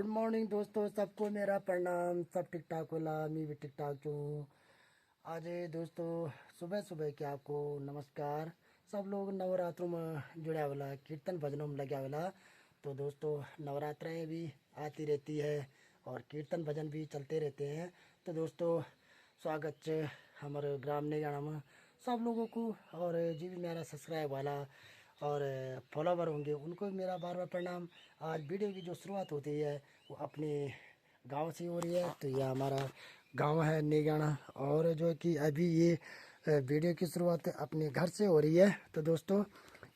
Good morning दोस्तों, सबको मेरा प्रणाम। सब ठीक ठाक होला, मैं भी ठीक ठाक हूँ। आज दोस्तों सुबह सुबह के आपको नमस्कार। सब लोग नवरात्रों में जुड़ा वाला कीर्तन भजनों में लगा वाला। तो दोस्तों नवरात्राएं भी आती रहती है और कीर्तन भजन भी चलते रहते हैं। तो दोस्तों स्वागत है हमारे ग्राम निगाना में सब लोगों को। और जी भी मेरा सब्सक्राइब वाला और फॉलोवर होंगे उनको भी मेरा बार बार प्रणाम। आज वीडियो की जो शुरुआत होती है वो अपने गांव से हो रही है। तो ये हमारा गांव है निगाना, और जो है कि अभी ये वीडियो की शुरुआत अपने घर से हो रही है। तो दोस्तों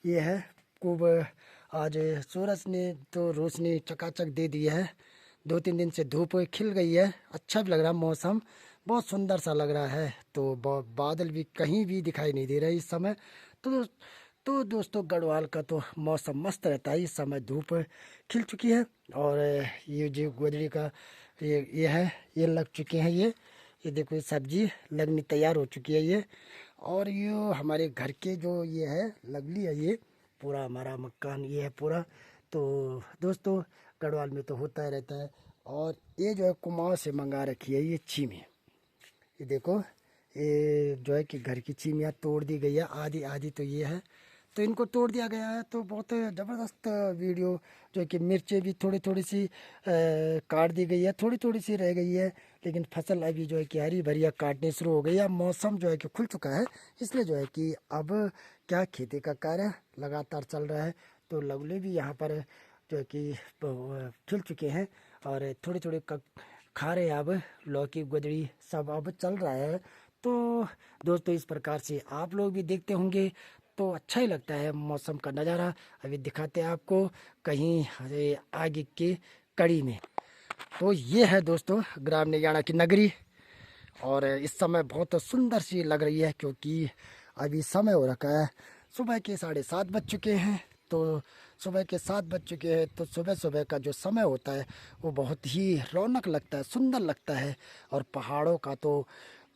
ये है खूब आज सूरज ने तो रोशनी चकाचक दे दी है। 2-3 दिन से धूप खिल गई है, अच्छा भी लग रहा है, मौसम बहुत सुंदर सा लग रहा है। तो बादल भी कहीं भी दिखाई नहीं दे रहे इस समय। तो तो दोस्तों गढ़वाल का तो मौसम मस्त रहता है। इस समय धूप खिल चुकी है और ये जो गोदड़ी का ये है, ये लग चुके हैं। ये देखो, ये सब्जी लगनी तैयार हो चुकी है ये। और ये हमारे घर के जो ये है लगली है, ये पूरा हमारा मकान ये है पूरा। तो दोस्तों गढ़वाल में तो होता ही रहता है। और ये जो है कुमाऊं से मंगा रखी है ये चीमी। ये देखो, ये जो है कि घर की चीमियाँ तोड़ दी गई है, आधी आधी तो ये है। तो इनको तोड़ दिया गया है। तो बहुत ज़बरदस्त वीडियो जो है कि मिर्चें भी थोड़ी थोड़ी सी काट दी गई है, थोड़ी थोड़ी सी रह गई है। लेकिन फसल अभी जो है कि हरी भरिया काटने शुरू हो गई है। मौसम जो है कि खुल चुका है, इसलिए जो है कि अब क्या खेती का कार्य लगातार चल रहा है। तो लवली भी यहाँ पर जो है कि खिल चुके हैं और थोड़ी थोड़ी खा रहे हैं। अब लौकी गुदड़ी सब अब चल रहा है। तो दोस्तों इस प्रकार से आप लोग भी देखते होंगे तो अच्छा ही लगता है मौसम का नज़ारा। अभी दिखाते हैं आपको कहीं आगे के कड़ी में। तो ये है दोस्तों ग्राम निगाना की नगरी, और इस समय बहुत सुंदर सी लग रही है क्योंकि अभी समय हो रखा है, सुबह के 7:30 बज चुके हैं। तो सुबह के 7 बज चुके हैं, तो सुबह सुबह का जो समय होता है वो बहुत ही रौनक लगता है, सुंदर लगता है। और पहाड़ों का तो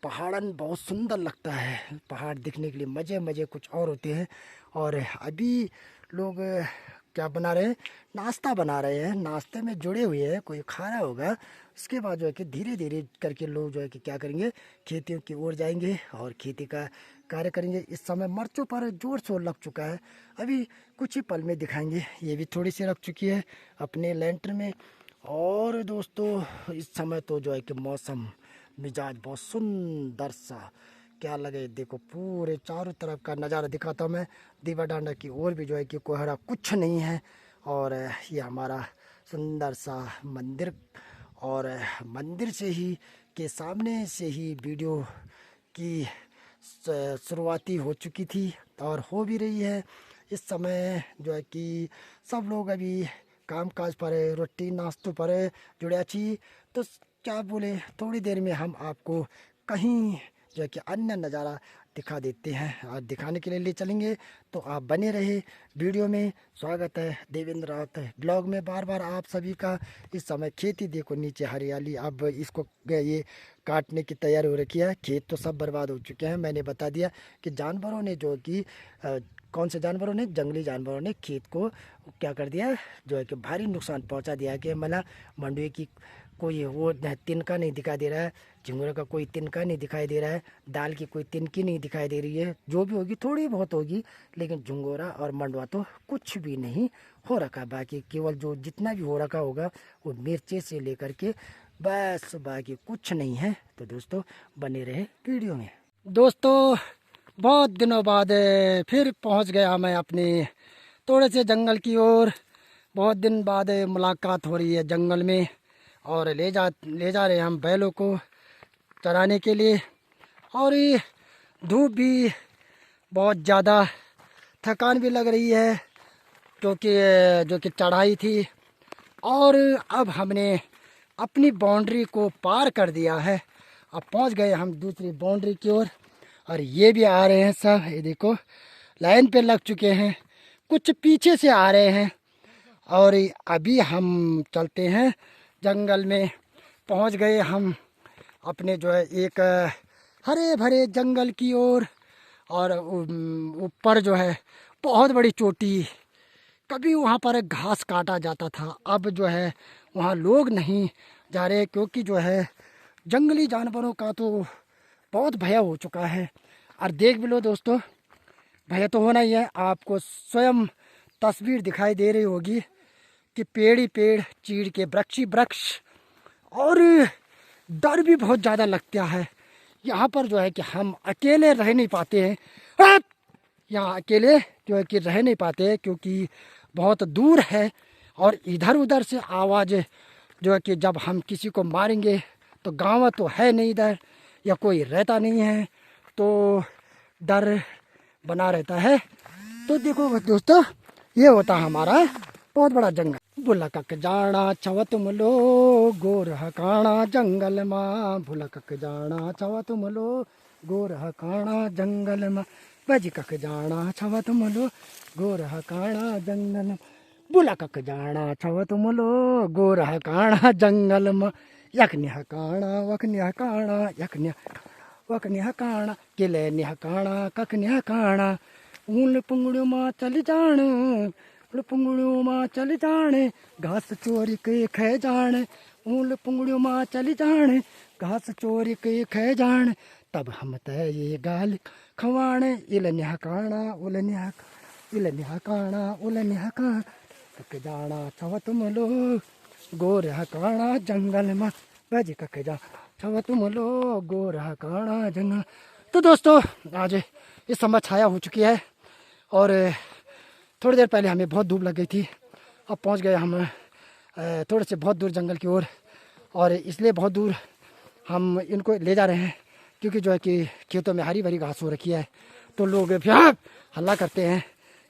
पहाड़न बहुत सुंदर लगता है। पहाड़ दिखने के लिए मज़े मज़े कुछ और होते हैं। और अभी लोग क्या बना रहे हैं, नाश्ता बना रहे हैं, नाश्ते में जुड़े हुए हैं, कोई खा रहा होगा। उसके बाद जो है कि धीरे धीरे करके लोग जो है कि क्या करेंगे, खेतियों की ओर जाएंगे और खेती का कार्य करेंगे। इस समय मर्चों पर जोर शोर लग चुका है, अभी कुछ ही पल में दिखाएंगे। ये भी थोड़ी सी रख चुकी है अपने लेंटर में। और दोस्तों इस समय तो जो है कि मौसम मिजाज बहुत सुंदर सा क्या लगे। देखो पूरे चारों तरफ का नज़ारा दिखाता हूँ मैं। दीवा डांडा की ओर भी जो है कि कोहरा कुछ नहीं है। और ये हमारा सुंदर सा मंदिर, और मंदिर से ही के सामने से ही वीडियो की शुरुआती हो चुकी थी और हो भी रही है। इस समय जो है कि सब लोग अभी काम काज पर है, रोटी नाश्तों पर है जुड़िया छी। तो क्या बोले, थोड़ी देर में हम आपको कहीं जो है कि अन्य नज़ारा दिखा देते हैं और दिखाने के लिए ले चलेंगे। तो आप बने रहे वीडियो में। स्वागत है देवेंद्र रावत ब्लॉग में बार बार आप सभी का। इस समय खेती देखो, नीचे हरियाली, अब इसको ये काटने की तैयारी हो रखी है। खेत तो सब बर्बाद हो चुके हैं। मैंने बता दिया कि जानवरों ने जो कि कौन से जानवरों ने, जंगली जानवरों ने खेत को क्या कर दिया, जो है कि भारी नुकसान पहुंचा दिया। कि मतलब मंडुए की कोई वो तिनका नहीं दिखाई दे रहा है, झिंगुर का कोई तिनका नहीं दिखाई दे रहा है, दाल की कोई तिनकी नहीं दिखाई दे रही है। जो भी होगी थोड़ी बहुत होगी, लेकिन झुंगोरा और मंडवा तो कुछ भी नहीं हो रखा। बाकी केवल जो जितना भी हो रखा होगा वो मिर्चे से लेकर के बस, बाकी कुछ नहीं है। तो दोस्तों बने रहे वीडियो में। दोस्तों बहुत दिनों बाद फिर पहुंच गया मैं अपने थोड़े से जंगल की ओर। बहुत दिन बाद मुलाकात हो रही है जंगल में। और ले जा रहे हैं हम बैलों को चराने के लिए। और ये धूप भी बहुत ज़्यादा, थकान भी लग रही है क्योंकि जो कि चढ़ाई थी। और अब हमने अपनी बाउंड्री को पार कर दिया है, अब पहुंच गए हम दूसरी बाउंड्री की ओर। और ये भी आ रहे हैं सब, ये देखो लाइन पे लग चुके हैं, कुछ पीछे से आ रहे हैं। और अभी हम चलते हैं जंगल में। पहुंच गए हम अपने जो है एक हरे भरे जंगल की ओर। और ऊपर जो है बहुत बड़ी चोटी, कभी वहाँ पर घास काटा जाता था, अब जो है वहाँ लोग नहीं जा रहे, क्योंकि जो है जंगली जानवरों का तो बहुत भय हो चुका है। और देख भी लो दोस्तों, भय तो होना ही है। आपको स्वयं तस्वीर दिखाई दे रही होगी कि पेड़ ही पेड़, चीड़ के वृक्ष ही वृक्ष, और डर भी बहुत ज़्यादा लगता है। यहाँ पर जो है कि हम अकेले रह नहीं पाते हैं। यहाँ अकेले जो है कि रह नहीं पाते, क्योंकि बहुत दूर है और इधर उधर से आवाज़ जो है कि जब हम किसी को मारेंगे तो गाँव तो है नहीं इधर, या कोई रहता नहीं है, तो डर बना रहता है। तो देखो दोस्तों, ये होता हमारा बहुत बड़ा जंगल। भुलक जाना छव तुम लो गोर हकाना जंगल माँ, भुलक जाना छव तुम लो गोर हकाना जंगल माँ, बजकक जाना छव तुम लो गोर हकाना जंगल, भुलक जाना छव तुम लो गोर हकाना जंगल माँ, यखनि हकाना वखनि हकाना यखनि वखनि हकाना किले निहकाना कखनि हकाना, ऊल पुंगड़ू माँ चल जान, ऊल पुंगड़ू माँ चल जाने, घास चोरी के खे जाने, ऊल पुंगड़ू माँ चल जाने, घास चोरी के खे जाने, तब हम तय ये गाल खवाने, इल निहकाना उल निहक इल निहकाना उल निहकाना, कक जाना छव तुम लो गोर हकाना जंगल में, बज कक जा छव तुम लो गोर हकाना जंगल। तो दोस्तों, आज इस समय छाया हो चुकी है और थोड़ी देर पहले हमें बहुत धूप लग गई थी। अब पहुंच गए हम थोड़े से बहुत दूर जंगल की ओर, और इसलिए बहुत दूर हम इनको ले जा रहे हैं क्योंकि जो है कि खेतों में हरी भरी घास हो रखी है। तो लोग फिर हल्ला करते हैं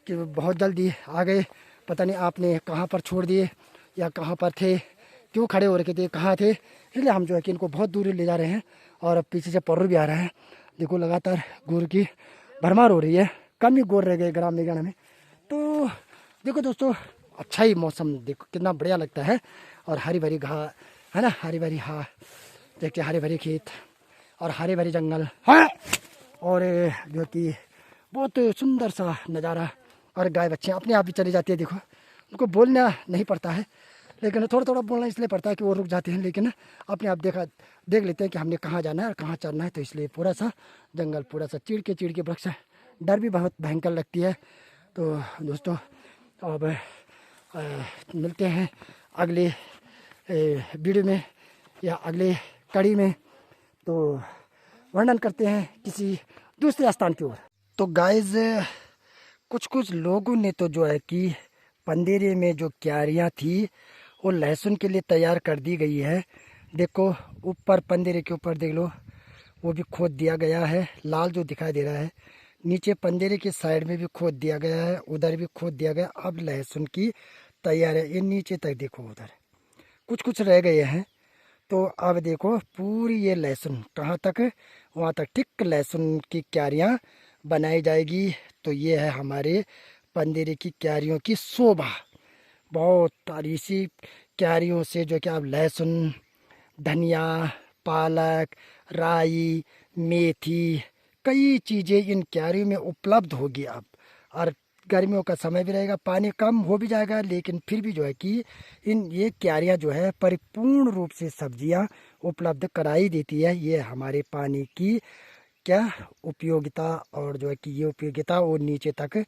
कि बहुत जल्दी आ गए, पता नहीं आपने कहाँ पर छोड़ दिए या कहाँ पर थे, क्यों खड़े हो रखे थे, कहाँ थे। इसलिए हम जो है कि इनको बहुत दूर ले जा रहे हैं। और पीछे से पर्र भी आ रहा है। देखो लगातार गोर की भरमार हो रही है, कम ही गोर रह गए ग्राम मेघाना में। तो देखो दोस्तों, अच्छा ही मौसम देखो कितना बढ़िया लगता है, और हरी भरी घास है ना, हरी भरी देखते हरे भरे खेत और हरे भरे जंगल है, और जो कि बहुत सुंदर सा नज़ारा। और गाय बच्चे अपने आप भी चली जाती है, देखो उनको बोलना नहीं पड़ता है, लेकिन थोड़ा थोड़ा बोलना इसलिए पड़ता है कि वो रुक जाते हैं, लेकिन अपने आप देख लेते हैं कि हमने कहाँ जाना है और कहाँ चलना है। तो इसलिए पूरा सा जंगल, पूरा सा चीड़ के वृक्ष है, डर भी बहुत भयंकर लगती है। तो दोस्तों, अब मिलते हैं अगले वीडियो में या अगले कड़ी में, तो वर्णन करते हैं किसी दूसरे स्थान की ओर। तो गाइज, कुछ लोगों ने तो जो है कि पंदेरे में जो क्यारियाँ थी वो लहसुन के लिए तैयार कर दी गई है। देखो ऊपर पंदेरे के ऊपर देख लो, वो भी खोद दिया गया है, लाल जो दिखाई दे रहा है। नीचे पंदेरे के साइड में भी खोद दिया गया है, उधर भी खोद दिया गया। अब लहसुन की तैयारी है। ये नीचे तक देखो, उधर कुछ रह गए हैं। तो अब देखो पूरी ये लहसुन कहाँ तक, वहाँ तक ठीक लहसुन की क्यारियाँ बनाई जाएगी। तो ये है हमारे पंदेरे की क्यारियों की शोभा। बहुत सारी सी क्यारियों से जो कि अब लहसुन, धनिया, पालक, राई, मेथी, कई चीज़ें इन क्यारियों में उपलब्ध होगी अब। और गर्मियों का समय भी रहेगा, पानी कम हो भी जाएगा, लेकिन फिर भी जो है कि ये क्यारियाँ जो है परिपूर्ण रूप से सब्जियाँ उपलब्ध कराई देती है। ये हमारे पानी की क्या उपयोगिता, और जो है कि ये उपयोगिता वो नीचे तक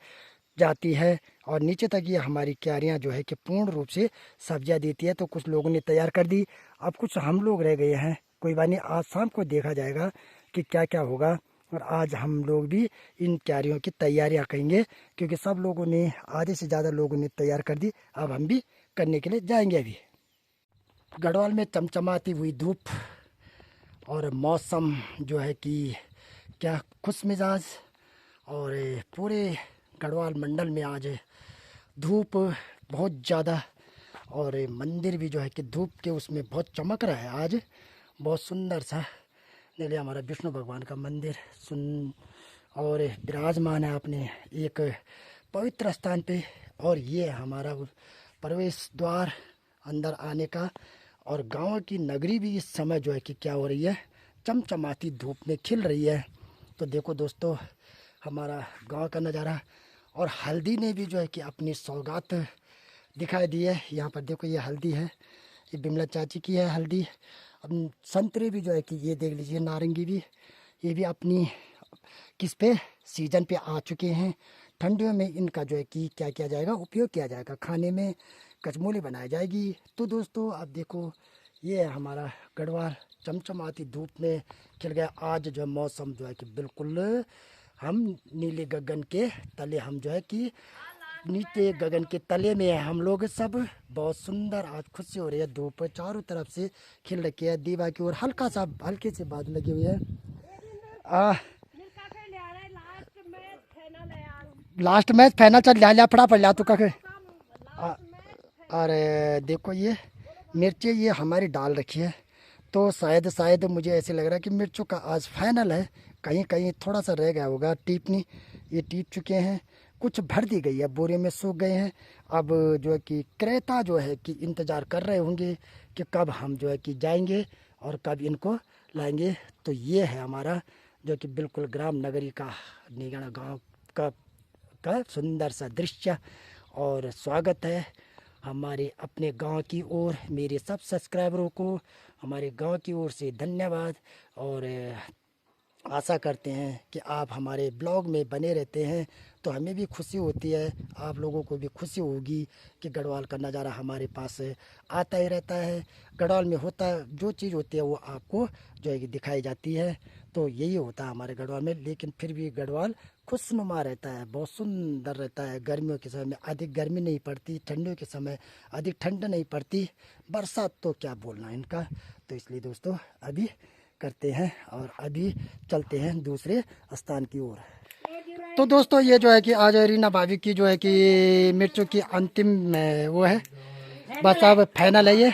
जाती है, और नीचे तक ये हमारी क्यारियाँ जो है कि पूर्ण रूप से सब्जियाँ देती है। तो कुछ लोगों ने तैयार कर दी, अब कुछ हम लोग रह गए हैं। कोई बात नहीं, आज शाम को देखा जाएगा कि क्या क्या होगा। और आज हम लोग भी इन क्यारियों की तैयारियां करेंगे, क्योंकि सब लोगों ने, आधे से ज़्यादा लोगों ने तैयार कर दी। अब हम भी करने के लिए जाएंगे। अभी गढ़वाल में चमचमाती हुई धूप और मौसम जो है कि क्या खुश मिजाज, और पूरे गढ़वाल मंडल में आज धूप बहुत ज़्यादा, और मंदिर भी जो है कि धूप के उसमें बहुत चमक रहा है आज, बहुत सुंदर सा। इसलिए हमारा विष्णु भगवान का मंदिर और विराजमान है अपने एक पवित्र स्थान पे। और ये हमारा प्रवेश द्वार अंदर आने का, और गांव की नगरी भी इस समय जो है कि क्या हो रही है, चमचमाती धूप में खिल रही है। तो देखो दोस्तों, हमारा गांव का नज़ारा। और हल्दी ने भी जो है कि अपनी सौगात दिखाई दी है। यहाँ पर देखो, ये हल्दी है, ये बिमला चाची की है हल्दी। अब संतरे भी जो है कि ये देख लीजिए, नारंगी भी, ये भी अपनी किस पे सीजन पे आ चुके हैं। ठंडियों में इनका जो है कि क्या किया जाएगा, उपयोग किया जाएगा, खाने में कचमोली बनाई जाएगी। तो दोस्तों अब देखो, ये है हमारा गढ़वाल चमचमाती धूप में खिल गया। आज जो मौसम जो है कि बिल्कुल हम नीले गगन के तले, हम जो है कि नीचे गगन के तले में है हम लोग सब। बहुत सुंदर आज खुशी हो रही है, धूप चारों तरफ से खिल रखी है। दीवा की ओर हल्का सा हल्के से बादल लगे हुए हैं। लास्ट मैच फाइनल चल लिया फटा पड़ लिया तो कहे। अरे देखो ये मिर्ची ये हमारी डाल रखी है, तो शायद मुझे ऐसे लग रहा है कि मिर्चों का आज फाइनल है। कहीं कहीं थोड़ा सा रह गया होगा टीपनी, ये टीप चुके हैं, कुछ भर दी गई है, बोरे में सूख गए हैं। अब जो है कि क्रेता जो है कि इंतज़ार कर रहे होंगे कि कब हम जो है कि जाएंगे और कब इनको लाएंगे। तो ये है हमारा जो कि बिल्कुल ग्राम नगरी का नीगणा गांव का सुंदर सा दृश्य। और स्वागत है हमारे अपने गांव की ओर। मेरे सब सब्सक्राइबरों को हमारे गांव की ओर से धन्यवाद, और आशा करते हैं कि आप हमारे ब्लॉग में बने रहते हैं तो हमें भी खुशी होती है, आप लोगों को भी खुशी होगी कि गढ़वाल का नज़ारा हमारे पास आता ही रहता है। गढ़वाल में होता जो चीज़ होती है वो आपको जो है कि दिखाई जाती है। तो यही होता है हमारे गढ़वाल में। लेकिन फिर भी गढ़वाल खुशनुमा रहता है, बहुत सुंदर रहता है। गर्मियों के समय में अधिक गर्मी नहीं पड़ती, ठंडियों के समय अधिक ठंड नहीं पड़ती, बरसात तो क्या बोलना इनका। तो इसलिए दोस्तों अभी करते हैं और अभी चलते हैं दूसरे स्थान की ओर। तो दोस्तों ये जो है कि आज रीना भाभी की जो है कि मिर्चों की अंतिम वो है, बस अब फाइनल है ये।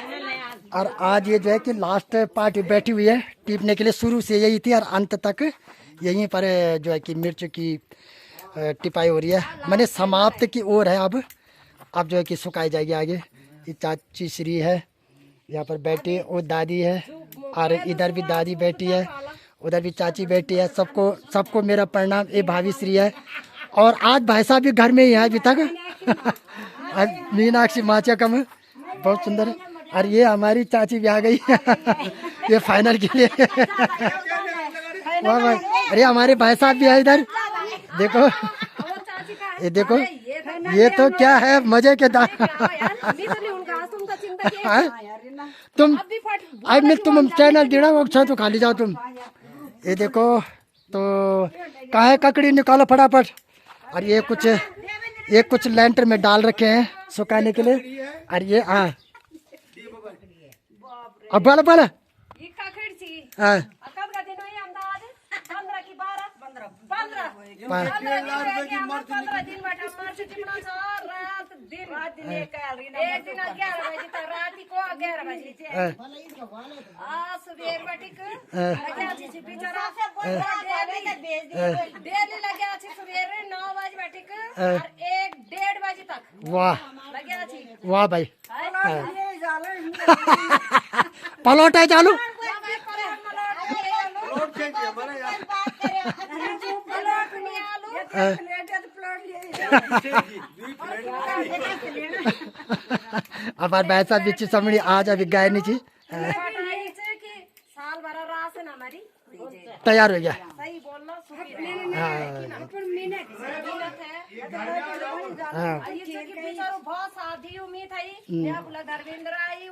और आज ये जो है कि लास्ट पार्टी बैठी हुई है टीपने के लिए। शुरू से यही थी और अंत तक यहीं पर जो है कि मिर्च की टिपाई हो रही है, मैंने समाप्त की ओर है। अब जो है कि सुखाई जाएगी आगे। ये चाची श्री है यहाँ पर बैठी, वो दादी है, और इधर भी दादी बैठी है, उधर भी चाची बैठी है। सबको मेरा प्रणाम। ये भाभी श्री है, और आज भाई साहब भी घर में ही है अभी तक। आज मीनाक्षी माचा कम बहुत सुंदर है। और ये हमारी चाची भी आ गई ये फाइनल के लिए। वाह भाई, अरे हमारे भाई साहब भी है इधर, देखो ये देखो, ये तो क्या है मजे के दार। तुम तुम चैनल दिड़ा वो तो खाली जाओ तुम। ये देखो तो कहाँ है, ककड़ी निकालो फटाफट। और ये कुछ लेंटर में डाल रखे हैं सुखाने के लिए। और ये हाँ अब बोला हाँ वाह वाह भाई। पलौट है चालू। अब भाई साहब बीच समड़ी आज अभी गाय नीचे तैयार हो गया। बहुत साधी उम्मीद है धर्मेंद्र आई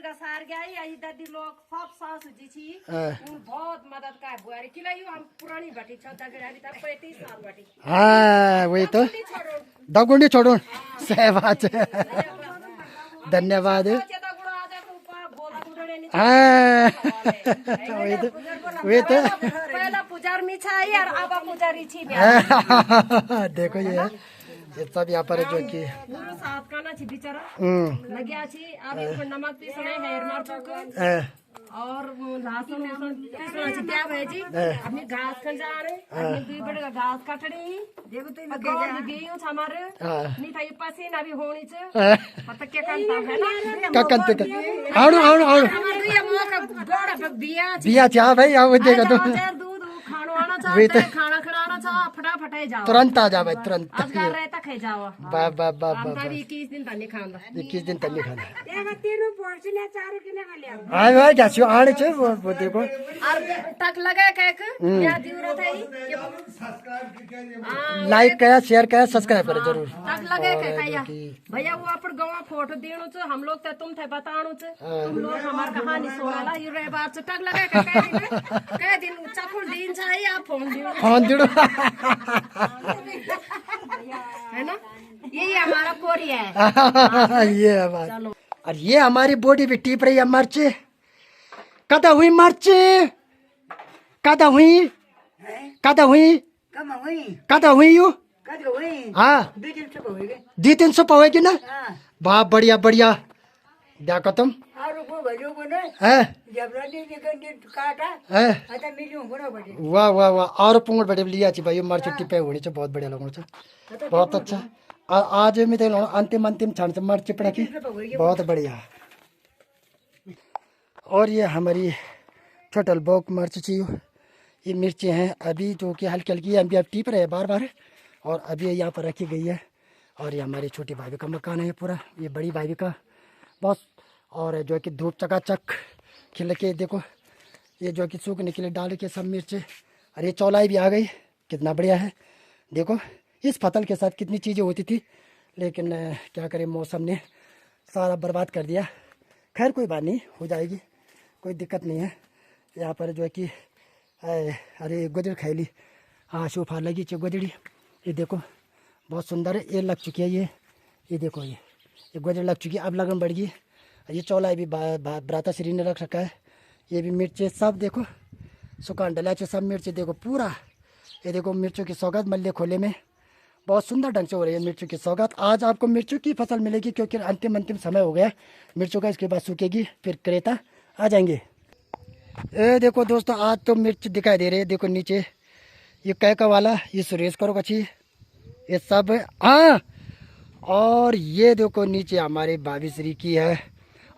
सार गया दादी लोग सब सास जी छी बहुत मदद का बुआरी खिलाई हम पुरानी बटी 35 साल बटी। हाँ वही तो दगुंडी छोड़ो सही बात है। धन्यवाद। हाँ वही तो पहला पुजार मिठाई और अब पुजारी छी। देखो ये सब यहाँ पर जो कि साथ खाना छी बेचारा लगे छी। अब इसको नमक पीसना है, हेर मार और लहसुन पीसना छी त्या भाई अपनी घास खन जा रहे अपनी दुई बड़े का घास काटनी देखो तो गांव गेयो छ हमारे नहीं था ये पसीना अभी होनी छ पता क्या करता है ना क्या करते आओ हमारे ये मौका गोड़ा बिया बिया चाह भाई आओ देखो तो दूध खानो आना चाहते खाना खिलाना छा फटाफट है जाओ तुरंत आ जाओ भाई तुरंत। आज घर रहता खाई जाओ वाह वाह वाह हम वाह। तो 21 दिन तक नहीं खांदा 21 दिन तक नहीं खाना। हाँ भाई क्या छो आने छे वो देखो। और तक लगे केक या जरूरत है लाइक करा शेयर करा सब्सक्राइब करो जरूर। तक लगे के भैया भैया वो अपन गवा फोटो देणो छ हम लोग ते तुम थे बताणो छ तुम लोग हमार कहानी सुनाला ये रे बात छ तक लगे के दिन चकुल दिन छ या फोन दियो फोन दियो है ना यही हमारा कोरिया है ये है बात। और ये हमारी बॉडी भी टीप रही है मिर्च। कदा हुई मिर्च कदा हुई कदा हुई कदा हुई यू हाँ 200-300 पावेगी ना। वाह बढ़िया बढ़िया देखो तुम वाह वाह वाह। और पुंगड़ बड़े लिया छी भाई मिर्च टिपे होनी चाहिए बहुत बढ़िया लगना चाहिए बहुत अच्छा। और आज मैं देख अंतिम अंतिम क्षण से मिर्च चिपड़ा की बहुत बढ़िया। और ये हमारी छोटल बोक मिर्च चाहिए ये मिर्चें हैं अभी जो कि हल्की हल्की अभी अब टिप रहे हैं बार बार। और अभी ये यहाँ पर रखी गई है। और ये हमारी छोटी भाभी का मकान है पूरा ये बड़ी भाभी का बस। और जो है कि धूप चकाचक खिल के देखो ये जो है कि सूखने के लिए डाल के सब मिर्चें। और ये चौलाई भी आ गई कितना बढ़िया है देखो। इस फसल के साथ कितनी चीज़ें होती थी लेकिन क्या करें मौसम ने सारा बर्बाद कर दिया। खैर कोई बात नहीं हो जाएगी कोई दिक्कत नहीं है। यहाँ पर जो है कि अरे गुजर खाई ली हाँ शोफा लगी चे गुजड़ी ये देखो बहुत सुंदर है। ये लग चुकी है ये देखो ये गुजर लग चुकी है अब लगन बढ़ गई। ये चौलाई भी भ्राता श्री ने रख रखा है। ये भी मिर्चे सब देखो सुखान डला चे सब मिर्चे देखो पूरा। ये देखो मिर्चों की सौगात मल्ले खोले में बहुत सुंदर ढंग से हो रही है मिर्चों की सौगात। आज आपको मिर्चों की फसल मिलेगी क्योंकि अंतिम समय हो गया मिर्चों का। इसके बाद सूखेगी फिर क्रेता आ जाएंगे। ये देखो दोस्तों आज तो मिर्च दिखाई दे रहे हैं देखो नीचे ये कैका वाला ये सुरेश करो कची ये सब हाँ। और ये देखो नीचे हमारे भाभी श्री की है।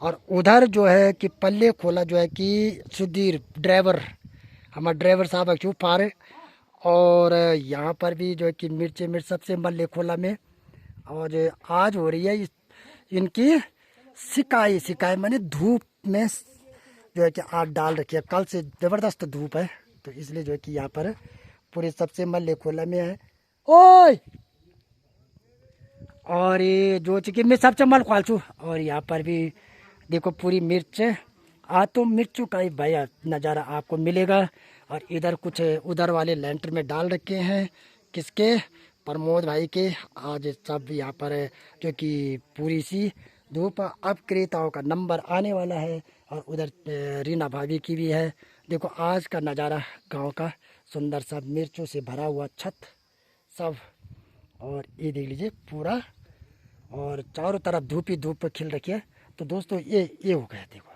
और उधर जो है कि पल्ले खोला जो है कि सुधीर ड्राइवर हमारा ड्राइवर साहब क्यों पार। और यहाँ पर भी जो है कि मिर्च सबसे मल्ले खोला में। और आज हो रही है इनकी सिकाई माने धूप में जो है कि आज डाल रखी है। कल से ज़बरदस्त धूप है तो इसलिए जो है कि यहाँ पर पूरे सबसे मल्ले खोला में है ओए। और ये जो कि मैं सबसे मल खोल छू। और यहाँ पर भी देखो पूरी मिर्च आज तो मिर्चों का ही भैया नज़ारा आपको मिलेगा। और इधर कुछ उधर वाले लेंटर में डाल रखे हैं किसके प्रमोद भाई के। आज सब यहाँ पर जो कि पूरी सी धूप अब क्रेताओं का नंबर आने वाला है। और उधर रीना भाभी की भी है देखो आज का नज़ारा गांव का सुंदर सा मिर्चों से भरा हुआ छत सब। और ये देख लीजिए पूरा और चारों तरफ धूप ही धूप खिल रखी है। तो दोस्तों ये हो गया देखो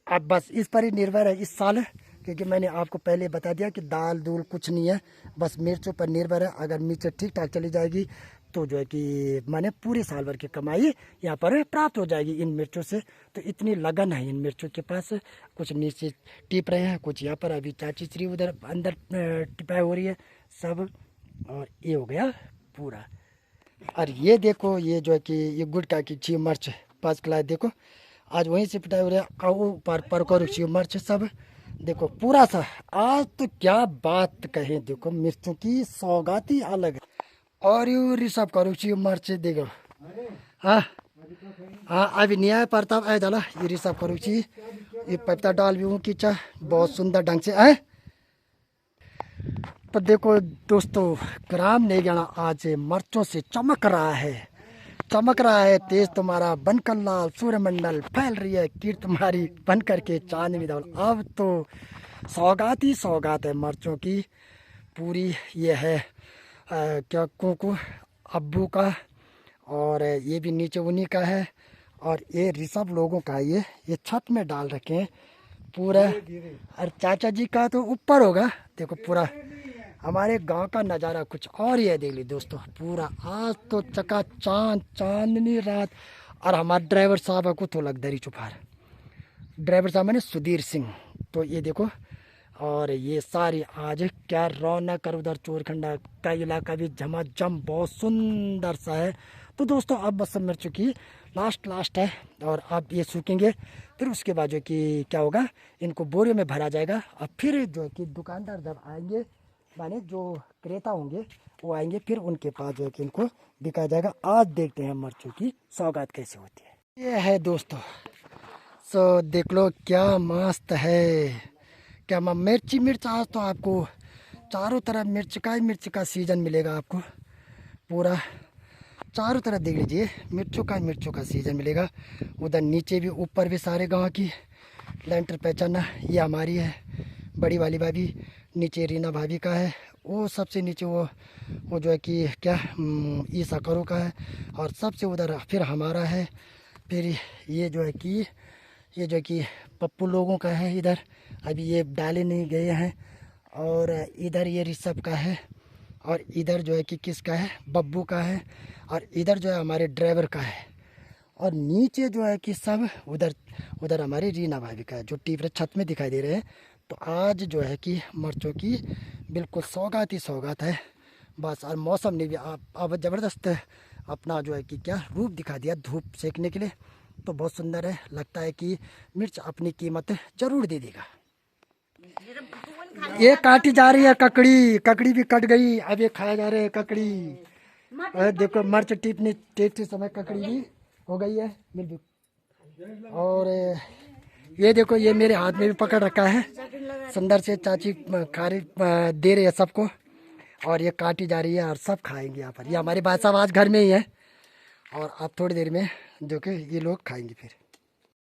अब बस इस पर ही निर्भर है इस साल क्योंकि मैंने आपको पहले बता दिया कि दाल दूल कुछ नहीं है बस मिर्चों पर निर्भर है। अगर मिर्च ठीक ठाक चली जाएगी तो जो है कि मैंने पूरे साल भर की कमाई यहाँ पर प्राप्त हो जाएगी इन मिर्चों से। तो इतनी लगन है इन मिर्चों के पास कुछ नीचे टिप रहे हैं कुछ यहाँ पर अभी चाची श्री उधर अंदर टिपाई हो रही है सब। और ये हो गया पूरा। और ये देखो ये जो है कि ये गुटका की ची मिर्च पाँच क्लास देखो आज वहीं से पिटाई हो रहा है ऊपर पर करो ची मिर्च सब देखो पूरा सा। आज तो क्या बात कहें देखो मिर्चों की सौगाती अलग है। और यू रिसर्व करो ची मिर्च देखो हाँ हाँ अभी न्याय प्रताप आए डाला ये रिसर्व करो ची ये पत्ता डाल भी हूँ कि चाह बहुत सुंदर ढंग से है। तो देखो दोस्तों ग्राम नहीं जाना आज मिर्चों से चमक रहा है तेज तुम्हारा बनकर लाल सूर्यमंडल फैल रही है कीर्त तुम्हारी बन करके चांदनी धवल। अब तो सौगात ही सौगात है मिर्चों की पूरी। ये है क्या कोको अब्बू का और ये भी नीचे उन्हीं का है। और ये ऋषभ लोगों का ये छत में डाल रखे हैं पूरा। और चाचा जी का तो ऊपर होगा देखो पूरा। हमारे गांव का नज़ारा कुछ और ही है देख ली दोस्तों पूरा। आज तो चका चांदनी रात। और हमारे ड्राइवर साहब को तो लग दरी चुपार ड्राइवर साहब मैंने सुधीर सिंह। तो ये देखो और ये सारी आज क्या रौनक और उधर चोरखंडा का इलाका भी झमाझम बहुत सुंदर सा है। तो दोस्तों अब बस सब मिर्चों की लास्ट है और अब ये सूखेंगे, फिर उसके बाद जो कि क्या होगा, इनको बोरे में भरा जाएगा। और फिर जो है कि दुकानदार जब आएंगे, माने जो क्रेता होंगे वो आएंगे, फिर उनके पास जो है कि इनको बिका जाएगा। आज देखते हैं मिर्चों की सौगात कैसे होती है। ये है दोस्तों, सो देख लो क्या मस्त है, क्या मिर्च। आज तो आपको चारों तरफ मिर्च का सीजन मिलेगा आपको, पूरा चारों तरफ देख लीजिए मिर्चों का सीजन मिलेगा। उधर नीचे भी ऊपर भी सारे गांव की लेंटर पहचाना, ये हमारी है बड़ी वाली भाभी, नीचे रीना भाभी का है, वो सबसे नीचे वो जो है कि क्या ईसा करो का है, और सबसे उधर फिर हमारा है, फिर ये जो है कि पप्पू लोगों का है इधर, अभी ये डाले नहीं गए हैं, और इधर ये ऋषभ का है, और इधर जो है कि किसका है, बब्बू का है, और इधर जो है हमारे ड्राइवर का है, और नीचे जो है कि सब उधर हमारी रीना भाभी का है, जो टीपरे छत में दिखाई दे रहे हैं। तो आज जो है कि मिर्चों की बिल्कुल सौगात ही सौगात है बस। और मौसम ने भी अब ज़बरदस्त अपना जो है कि क्या रूप दिखा दिया धूप सेकने के लिए, तो बहुत सुंदर है। लगता है कि मिर्च अपनी कीमत ज़रूर दे देगा। ये काटी जा रही है ककड़ी भी कट गई, अब ये खाया जा रहा है ककड़ी। देखो मिर्च टीपते समय ककड़ी भी हो गई है मिल। और ये देखो, ये मेरे हाथ में भी पकड़ रखा है, सुंदर से चाची खारी दे रही है सबको, और ये काटी जा रही है और सब खाएंगे यहाँ पर। ये हमारे भाई साहब आज घर में ही है, और अब थोड़ी देर में जो कि ये लोग खाएंगे फिर।